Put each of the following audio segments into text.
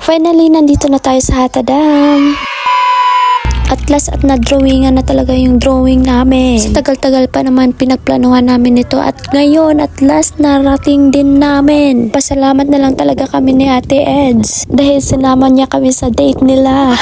Finally, nandito na tayo sa Hatadam. At last at na-drawingan na talaga yung drawing namin. Sa tagal-tagal pa naman pinagplanuhan namin ito at ngayon at last narating din namin. Pasalamat na lang talaga kami ni Ate Eds dahil sinama niya kami sa date nila.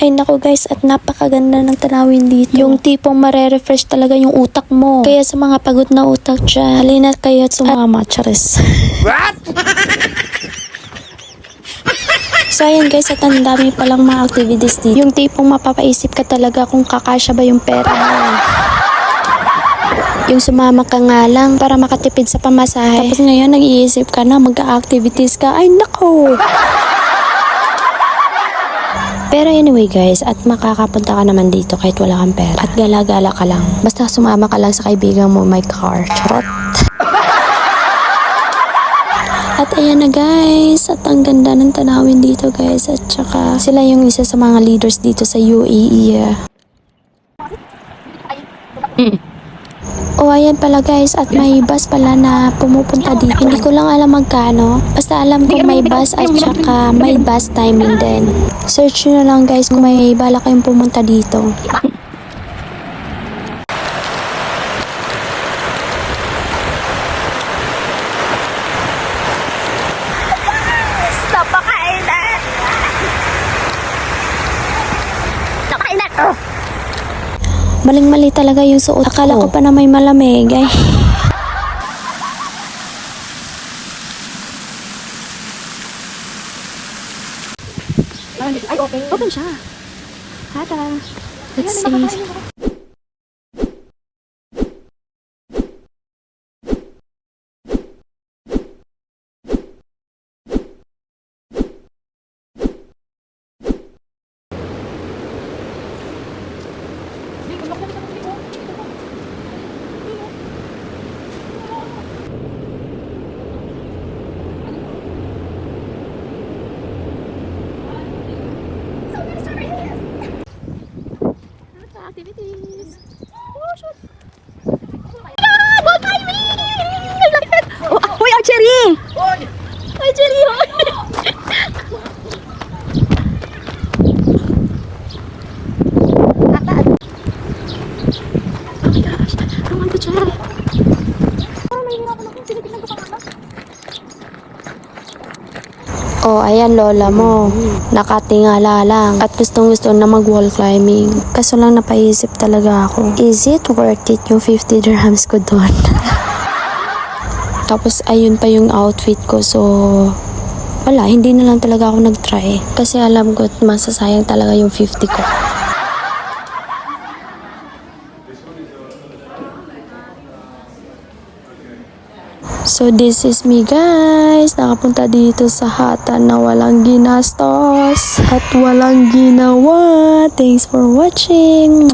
Ay nako guys, at napakaganda ng tanawin dito. Yung tipong marerefresh talaga yung utak mo. Kaya sa mga pagod na utak dyan, halina kayo at sumama, charis. What? So ayan guys, at ang dami palang mga activities dito. Yung tipong mapapaisip ka talaga kung kakasya ba yung pera mo. Yung sumama ka nga lang para makatipid sa pamasahe. Tapos ngayon nag-iisip ka na mag-activities ka. Ay nako! Pero anyway guys, at makakapunta ka naman dito kahit wala kang pera. At gala-gala ka lang. Basta sumama ka lang sa kaibigan mo, may car. Charot! At ayan na guys, at ang ganda ng tanawin dito guys. At saka sila yung isa sa mga leaders dito sa UAE. O ayan pala guys, at may bus pala na pumupunta dito. Hindi ko lang alam magkano. Basta alam ko may bus at saka may bus timing din. Search nyo na lang guys kung may bala kayong pumunta dito. Napakainan! Napakainan! Oh! Maling-mali talaga yung suot. Akala ko pa na may malamig. Ay. Ay, open. Open siya. Hata. Let's see. Activities. Oh, shoot. Ball timing! I like it. Oh, uy, archery! Archery! Oh my gosh, romantic siya. Parang mahihirapan ako. Tinitignan ko pa nga. Oh, ayan lola mo. Nakatingala lang. At gustong gusto na mag wall climbing. Kaso lang napaisip talaga ako. Is it worth it yung 50 dirhams ko doon? Tapos ayun pa yung outfit ko. So, wala. Hindi na lang talaga ako nag-try. Kasi alam ko masasayang talaga yung 50 ko. So this is me guys, nakapunta dito sa hatan na walang ginastos at walang ginawa. Thanks for watching.